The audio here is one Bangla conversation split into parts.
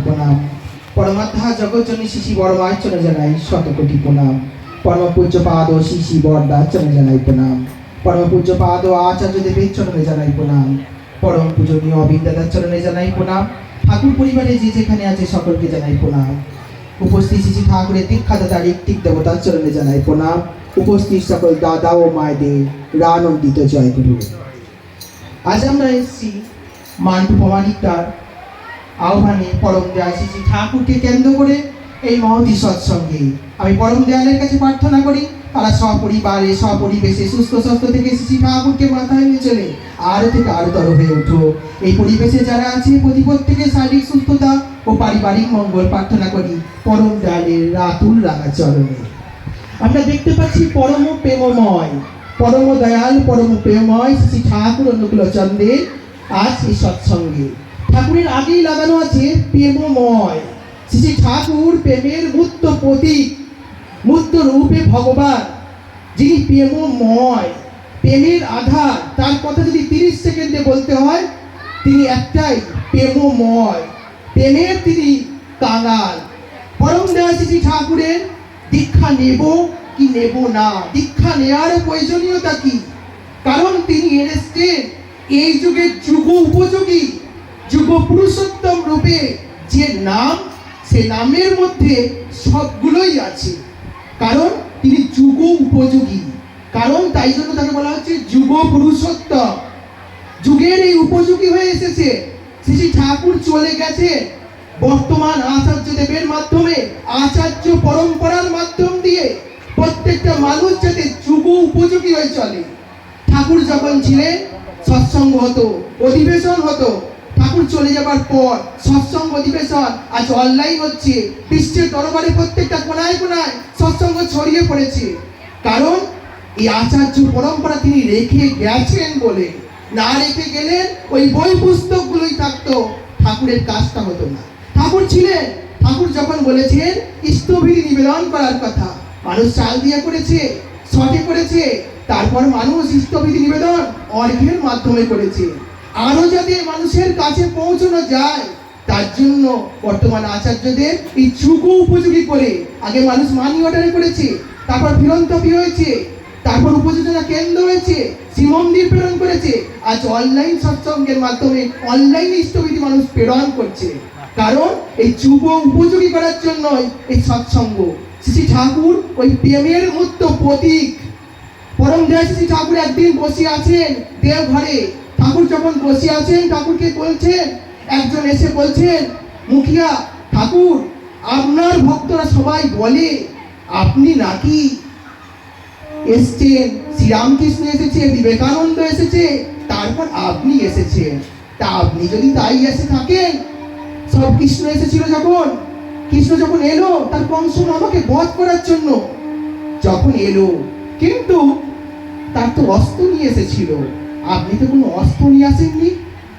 প্রণাম। পরমাত্মা জগৎজনী শিশি বড় মায়ের চরণে জানাই শতকোটি প্রণাম। পরম পূজ্য পাদ শিশি বরদার চরণে জানাই প্রণাম। পরম পূজ্য পাদ আচার্য দেবের চরণে জানাই প্রণাম। পরম পূজনীয় অবিদ্যাদার চরণে জানাই প্রণাম। ঠাকুর পরিবারে যে যেখানে আছে সকলকে জানাই প্রণাম। উপস্থিত শ্রী ঠাকুরের দীক্ষাদাতা ঋত্বিক দেবতার চরণে জানাই প্রণাম। উপস্থিত সকল দাদা ও মায়েদের রানন্দিত জয় গুরু। আজ আমরা এসেছি মান্টু প্রমাণিকার আহ্বানে পরম দয়াল শ্রী ঠাকুরকে কেন্দ্র করে এই মহতী সৎসঙ্গে আমি পরম দয়ালের কাছে প্রার্থনা করি তারা সপরিবারে সপরিবেশে সুস্থ স্বাস্থ্য থেকে শ্রী ঠাকুরকে মাথায় নিয়ে চলে আরো থেকে আরোতর হয়ে উঠো। এই পরিবেশে যারা আছে প্রত্যেকের শারীরিক সুস্থতা ও পারিবারিক মঙ্গল প্রার্থনা করি পরম দয়ালের রাতুল রাঙা চরণে। আমরা দেখতে পাচ্ছি পরম প্রেমময় পরম দয়াল পরম প্রেমময় শ্রী ঠাকুর অনুকূলচন্দ্রের আজ এই সৎসঙ্গে ঠাকুরের আগেই লাগানো আছে প্রেমময়। শ্রী ঠাকুর প্রেমের মূর্ত প্রতীক, মূর্ত রূপে ভগবান, যিনি প্রেমময়, প্রেমের আধার। তার কথা যদি 30 সেকেন্ডে বলতে হয় তিনি একটাই, প্রেমময়, প্রেমের তিনি কাঙাল। পরম দয়াল শ্রী ঠাকুরের দীক্ষা নেব কি নেব না, দীক্ষা নেওয়ার প্রয়োজনীয়তা কি? কারণ তিনি এসেছেন এই যুগের যুগ উপযোগী যুগ পুরুষোত্তম রূপে। যে নাম, সে নামের মধ্যে সবগুলোই আছে, কারণ তিনি যুগ উপযোগী। কারণ তাই জন্য তাকে বলা হচ্ছে যুগ পুরুষোত্তম, যুগের এই উপযোগী হয়ে এসেছে। শ্রী ঠাকুর চলে গেছে বর্তমান আচার্য দেবের মাধ্যমে, আচার্য পরম্পরার মাধ্যম দিয়ে প্রত্যেকটা মানুষ যাতে যুগ উপযোগী হয়ে চলে। ঠাকুর যখন ছিলেন সৎসঙ্গ হতো, অধিবেশন হতো। ঠাকুর চলে যাবার পর সৎসঙ্গ অধিবেশন আজ অনলাইন হচ্ছে, বিশ্বের দরবারে প্রত্যেকটা কোনায় কোনায় সৎসঙ্গ ছড়িয়ে পড়েছে। কারণ এই আচার্য পরম্পরা তিনি রেখে গেছেন বলে। না রেখে গেলেন ওই বই পুস্তকগুলোই থাকতো, ঠাকুরের কাজটা হতো না। ঠাকুর ছিলেন, ঠাকুর যখন বলেছেন ইষ্টবিধি নিবেদন করার কথা, মানুষ চাল দিয়ে করেছে, শটে করেছে, তারপর মানুষ ইষ্টবিধি নিবেদন অর্ঘ্যের মাধ্যমে করেছে। আরো যাতে মানুষের কাছে পৌঁছানো যায় তার জন্য বর্তমান আচার্যদের এই যুগ উপযোগী করে আগে মানুষ মানি অর্ডারে করেছে, তারপর ফিরন্তপি হয়েছে, তারপর উপযোজনা কেন্দ্র হয়েছে, শ্রীমন্দির প্রেরণ করেছে, আজ অনলাইন সৎসঙ্গের মাধ্যমে অনলাইন ইষ্টবিধি মানুষ প্রেরণ করছে। কারণ এই যুগ উপযোগী করার জন্যই এই সৎসঙ্গ। শ্রী ঠাকুর ওই প্রেমের মূর্ত প্রতীক। পরম দয়াল শ্রী ঠাকুর একদিন বসে আছেন দেওঘরে। ঠাকুর যখন বসে আছেন, ঠাকুরকে বলছেন, একজন এসে বলছেন, মুখিয়া ঠাকুর, আপনার ভক্তরা সবাই বলে আপনি নাকি এসছেন, শ্রীরামকৃষ্ণ এসেছে, বিবেকানন্দ এসেছে, তারপর আপনি এসেছেন। তা আপনি যদি তাই এসে থাকেন, সব কৃষ্ণ এসেছিল যখন, কৃষ্ণ যখন এলো তার কংস আমাকে বধ করার জন্য যখন এলো, কিন্তু তার তো অস্ত্র নিয়ে এসেছিল, আপনি তো কোনো অস্ত্র নিয়ে আসেননি,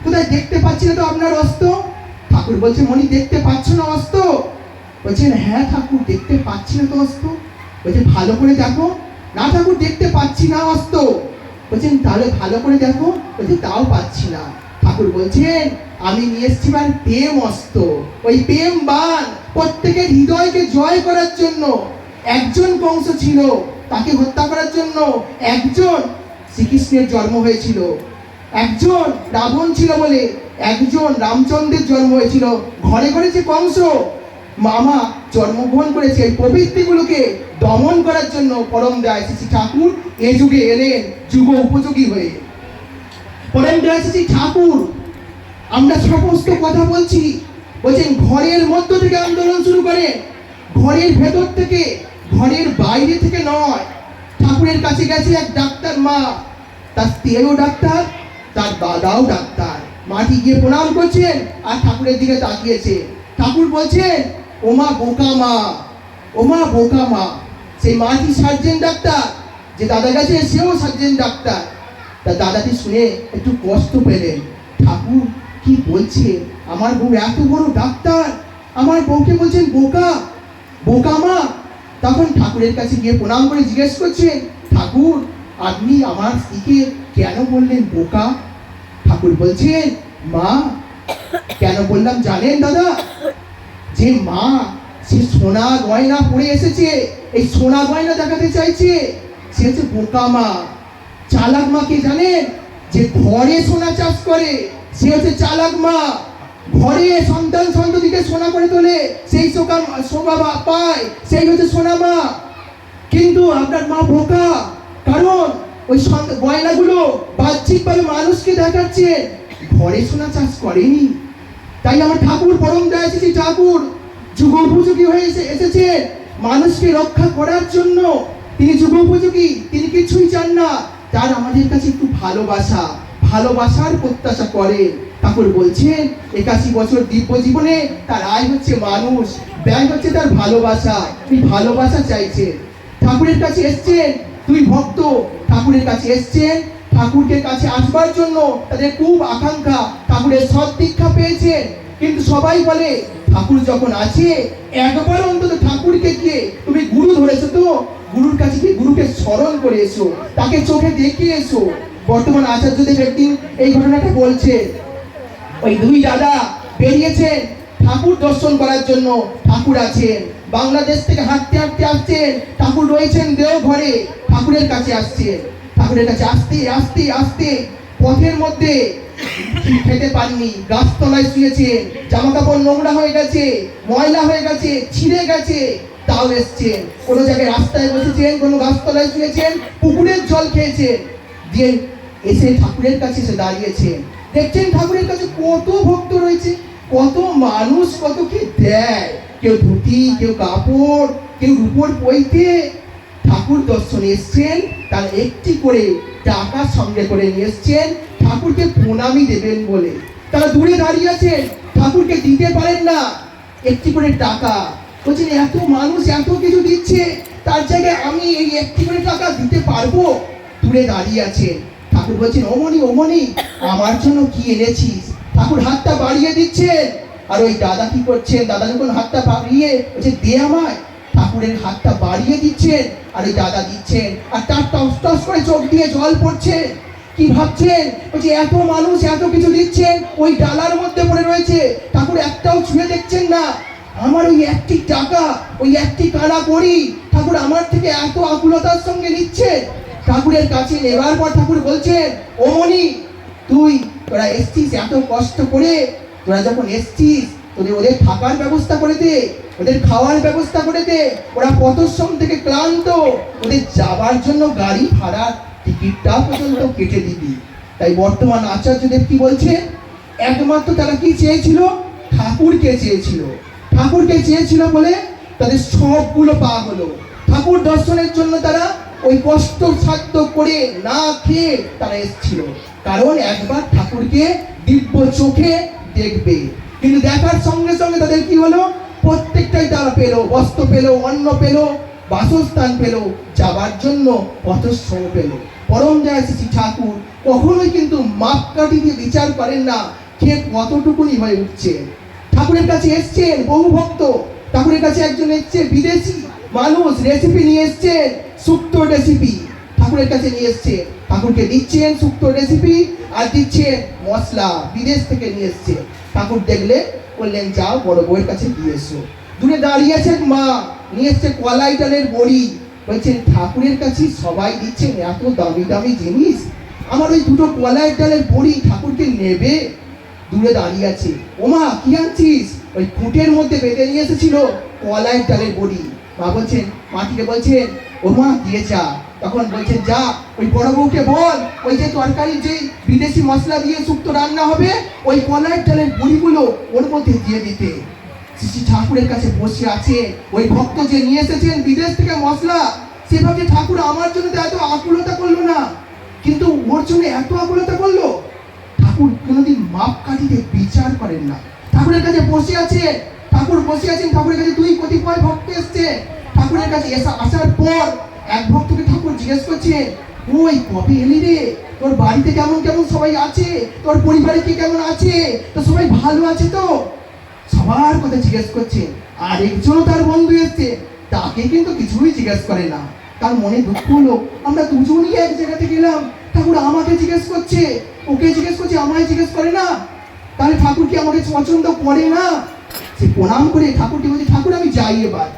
কোথায় দেখতে পাচ্ছি না তো আপনার অস্ত্র। ঠাকুর বলছে, মনি দেখতে পাচ্ছ না অস্ত্র? বলছেন, হ্যাঁ ঠাকুর দেখতে পাচ্ছি না তো অস্ত্র। বলছে, ভালো করে দেখো। না ঠাকুর দেখতে পাচ্ছি না অস্ত্র। বলছেন, তাহলে ভালো করে দেখো। বলছে, তাও পাচ্ছি না। ঠাকুর বলছেন, আমি নিয়ে এসেছি প্রেম অস্ত্র, ওই প্রেম বাণ প্রত্যেকের হৃদয়কে জয় করার জন্য। একজন কংস ছিল, তাকে হত্যা করার জন্য একজন শ্রীকৃষ্ণের জন্ম হয়েছিল। একজন রাবণ ছিল বলে একজন রামচন্দ্রের জন্ম হয়েছিল। ঘরে ঘরে যে কংস মামা জন্মগ্রহণ করেছে, এই প্রবৃত্তিগুলোকে দমন করার জন্য পরম দয়াল শ্রী ঠাকুর এ যুগে এলেন যুগ উপযোগী হয়ে। পরম দয়াল শ্রী ঠাকুর, আমরা সমস্ত কথা বলছি, বলছেন ঘরের মধ্য থেকে আন্দোলন শুরু করে, ঘরের ভেতর থেকে, ঘরের বাইরে থেকে নয়। ঠাকুরের কাছে গেছে এক ডাক্তার মা, তার স্ত্রীও ডাক্তার, তার দাদাও ডাক্তার। মাটি গিয়ে প্রণাম করছেন আর ঠাকুরের দিকে তাকিয়েছে। ঠাকুর বলছেন, ওমা বোকা মা, ওমা বোকা মা। সেই মাটি সার্জেন ডাক্তার, যে দাদা গেছে সেও সার্জেন ডাক্তার। তার দাদাটি শুনে একটু কষ্ট পেলেন। ঠাকুর কি বলছে, আমার বউ এত বড় ডাক্তার, আমার বউকে বলছেন বোকা, বোকা মা। তখন ঠাকুরের কাছে গিয়ে প্রণাম করে জিজ্ঞেস করছেন, ঠাকুর আপনি আমার স্ত্রীকে কেন বললেন বোকা? ঠাকুর বলছেন, মা কেন বললাম জানেন দাদা? যে মা সে সোনা গয়না পরে এসেছে, এই সোনা গয়না দেখাতে চাইছে, সে হচ্ছে বোকা মা। চালাক মা কে জানেন? যে ঘরে সোনা চাষ করে, সে হচ্ছে চালাক মা। ঘরে সন্তান সন্ততিকে সোনা করে তোলে, সেই শোভা পায়, সেই হচ্ছে সোনা মা। কিন্তু আপনার মা বোকা, কারণ ওই গয়নাগুলো বাহ্যিকভাবে মানুষকে দেখাচ্ছে, ঘরে সোনা চাষ করেনি। তাই আমার ঠাকুর, পরম দয়াশীল ঠাকুর যুগোপযোগী হয়ে এসেছে মানুষকে রক্ষা করার জন্য। তিনি যুগোপযোগী, তিনি কিছুই চান না, তার আমাদের কাছে একটু ভালোবাসার প্রত্যাশা করে। ঠাকুর বলছেন 81 বছর দিব্য জীবনে তার আয় হচ্ছে মানুষ, ব্যয় হচ্ছে তার ভালোবাসা। এই ভালোবাসা চাইছে। ঠাকুরের কাছে এসছেন দুই ভক্ত, ঠাকুরের কাছে এসছেন ঠাকুরের কাছে আসবার জন্য, তাদের খুব আকাঙ্ক্ষা, ঠাকুরের সৎ দীক্ষা পেয়েছেন। কিন্তু সবাই বলে ঠাকুর যখন আছে একবার অন্তত ঠাকুরকে গিয়ে তুমি গুরু ধরেছো তো, গুরুর কাছে গিয়ে গুরুকে স্মরণ করে এসো, তাকে চোখে দেখিয়ে এসো। বর্তমান আচার্যদেব একদিন এই ঘটনাটা বলছে। ওই দুই দাদা বেরিয়েছেন ঠাকুর দর্শন করার জন্য। ঠাকুর আছেন বাংলাদেশ থেকে হাঁটতে হাঁটতে আসছেন, ঠাকুর রয়েছেন দেওঘরে, ঠাকুরের কাছে আসছেন। ঠাকুরের কাছে আসতে আসতে আসতে পথের মধ্যে খেতে পাননি, গাছতলায় শুয়েছেন, জামা কাপড় নোংরা হয়ে গেছে, ময়লা হয়ে গেছে, ছিঁড়ে গেছে, তাও এসছেন। কোনো জায়গায় রাস্তায় বসেছেন, কোনো গাছতলায় শুয়েছেন, পুকুরের জল খেয়েছেন, দিয়ে এসে ঠাকুরের কাছে এসে দাঁড়িয়েছেন। দেখছেন ঠাকুরের কাছে কত ভক্ত রয়েছে, কত মানুষ কত কি দেয়, কেউ ধুতি, কেউ কাপড়, কেউ রূপোর পৈতে। ঠাকুর দর্শনে এসছেন, তার একটি করে টাকা সঙ্গে করে নিয়ে এসছেন ঠাকুরকে প্রণামী দেবেন বলে। তারা দূরে দাঁড়িয়ে আছেন, ঠাকুরকে দিতে পারেন না, একটি করে টাকা। বলছেন এত মানুষ এত কিছু দিচ্ছে, তার জায়গায় আমি এই একটি করে টাকা দিতে পারবো? দূরে দাঁড়িয়ে আছেন। ঠাকুর বলছেন ওমনি আমার জন্য কি এনেছিস? ঠাকুর হাতটা বাড়িয়ে দিচ্ছেন। আর ওই দাদা কি করছেন? দাদা যখন হাতটা বাড়িয়ে বলছে দে আমায়, ঠাকুরের হাতটা বাড়িয়ে দিচ্ছেন আর ওই দাদা দিচ্ছেন, আর তার টস টস করে চোখ দিয়ে জল পড়ছে। কি ভাবছেন? বলছে এত মানুষ এত কিছু দিচ্ছেন, ওই ডালার মধ্যে পড়ে রয়েছে, ঠাকুর একটাও ছুঁয়ে দেখছেন না। আমার ওই একটি টাকা, ওই একটি কানা করি, ঠাকুর আমার থেকে এত আকুলতার সঙ্গে নিচ্ছে। ঠাকুরের কাছে নেবার পর ঠাকুর বলছেন ওমনি তোরা এসছিস এত কষ্ট করে, তোরা যখন এসছিস ওদের থাকার ব্যবস্থা করে দে, ওদের খাওয়ার ব্যবস্থা করে দে, ওরা পথশ্রম থেকে ক্লান্ত, ওদের যাবার জন্য গাড়ি ভাড়ার টিকিটটা পর্যন্ত কেটে দিবি। তাই বর্তমান আচার্যদেব কি বলছে? একমাত্র তারা কি চেয়েছিল? ঠাকুরকে চেয়েছিল। ঠাকুরকে চেয়েছিল বলে তাদের সবগুলো পাওয়া হলো। ঠাকুর দর্শনের জন্য তারা ওই কষ্ট সাধ্য করে না খেয়ে তারা এসেছিল, কারণ একবার ঠাকুরকে দিব্য চোখে দেখবে। কিন্তু দেখার সঙ্গে সঙ্গে তাদের কি হলো? প্রত্যেকটাই তারা পেলো, বস্ত্র পেলো, অন্ন পেলো, বাসস্থান পেলো, যাবার জন্য পথশ্রম পেলো। পরম দয়াশীল ঠাকুর কখনোই কিন্তু মাপকাঠি দিয়ে বিচার করেন না কে কতটুকুনি হয়ে উঠছে। ঠাকুরের কাছে এসছেন বহু ভক্ত, ঠাকুরের কাছে একজন এসছে বিদেশি মানুষ, রেসিপি নিয়ে এসছেন, শুক্তো রেসিপি ঠাকুরের কাছে নিয়ে এসছে, ঠাকুরকে দিচ্ছেন শুক্তো রেসিপি আর দিচ্ছেন মশলা, বিদেশ থেকে নিয়ে এসছে। ঠাকুর দেখলে বললেন যাও বড় বউয়ের কাছে দিয়ে এসো। দূরে দাঁড়িয়ে আছেন মা, নিয়ে এসছে কলাই ডালের বড়ি। বলছেন ঠাকুরের কাছে সবাই দিচ্ছেন এত দামি দামি জিনিস, আমার ওই দুটো কলাই ডালের বড়ি ঠাকুরকে নেবে? দূরে দাঁড়িয়ে আছে। ওমা কি আনছিস? ওই খুঁটের মধ্যে বেঁধে নিয়ে এসেছিল কলাই ডালের বড়ি। মা বলছেন, মাটিকে বলছেন ওমা দিয়ে যা। তখন বলছেন যা ওই বড় বউকে বল ওই যে তরকারি যে বিদেশি মশলা দিয়ে শুক্তো রান্না হবে, ওই কলাই ডালের বড়িগুলো ওর মধ্যে দিয়ে দিতে। শ্রী ঠাকুরের কাছে বসে আছে ওই ভক্ত যে নিয়ে এসেছেন বিদেশ থেকে মশলা, সে ভাবছে ঠাকুর আমার জন্য তো এত আকুলতা করলো না, কিন্তু ওর জন্য এত আকুলতা করলো। ঠাকুর কোনোদিন মাপকাঠিতে বিচার করেন না। ঠাকুরের কাছে বসে আছে, ঠাকুর বসে আছেন, ঠাকুরের কাছে দুই কতিপয় ভক্ত এসছে। ঠাকুরের কাছে আসার পর এক ভক্তকে ঠাকুর জিজ্ঞেস করছে ওই কবে এলি রে, তোর বাড়িতে কেমন কেমন সবাই আছে, তোর পরিবারে কি কেমন আছে, তো সবাই ভালো আছে তো? সবার কথা জিজ্ঞেস করছে। আর একজনও তার বন্ধু এসছে, তাকে কিন্তু কিছুই জিজ্ঞেস করে না। তার মনে দুঃখ হলো আমরা দুজনই এক জায়গাতে গেলাম, ঠাকুর আমাকে জিজ্ঞেস করছে, ওকে জিজ্ঞেস করছে, আমায় জিজ্ঞেস করে না, তাহলে ঠাকুর কি আমাকে পছন্দ করে না? সে প্রণাম করে ঠাকুরকে বলছে, ঠাকুর আমি যাই এবার,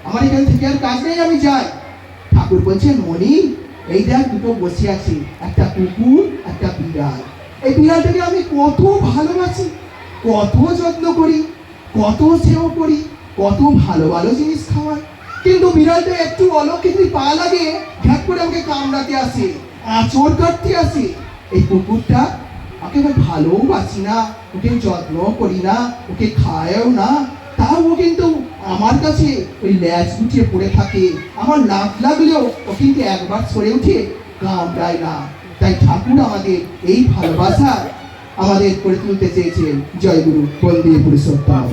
আমার এখানে থেকে আর কাজ নেই, আমি যাই। ঠাকুর বলছেন, মণি এই দেখ দুটো বসে আছে, একটা কুকুর একটা বিড়াল। এই বিড়ালটাকে আমি কত ভালোবাসি, কত যত্ন করি, কত সেবা করি, কত ভালো ভালো জিনিস খাওয়াই, কিন্তু বিড়ালটা একটু অলক্ষিত পা লাগে ঘ্যাট করে আমাকে কামড়াতে আসে, আঁচড় কাটতে আসে। এই কুকুরটা ওকে আমি ভালোবাসি না, ওকে যত্ন করি না, ওকে খায়ও না, তাও ও কিন্তু আমার কাছে ওই ল্যাজ গুটিয়ে পড়ে থাকে। আমার লাভ লাগলেও ও কিন্তু একবার সরে উঠে কামড়ায় না। তাই ঠাকুর আমাদের এই ভালোবাসা আমাদের করে তুলতে চেয়েছেন। জয় গুরু, বন্দে পুরুষোত্তম।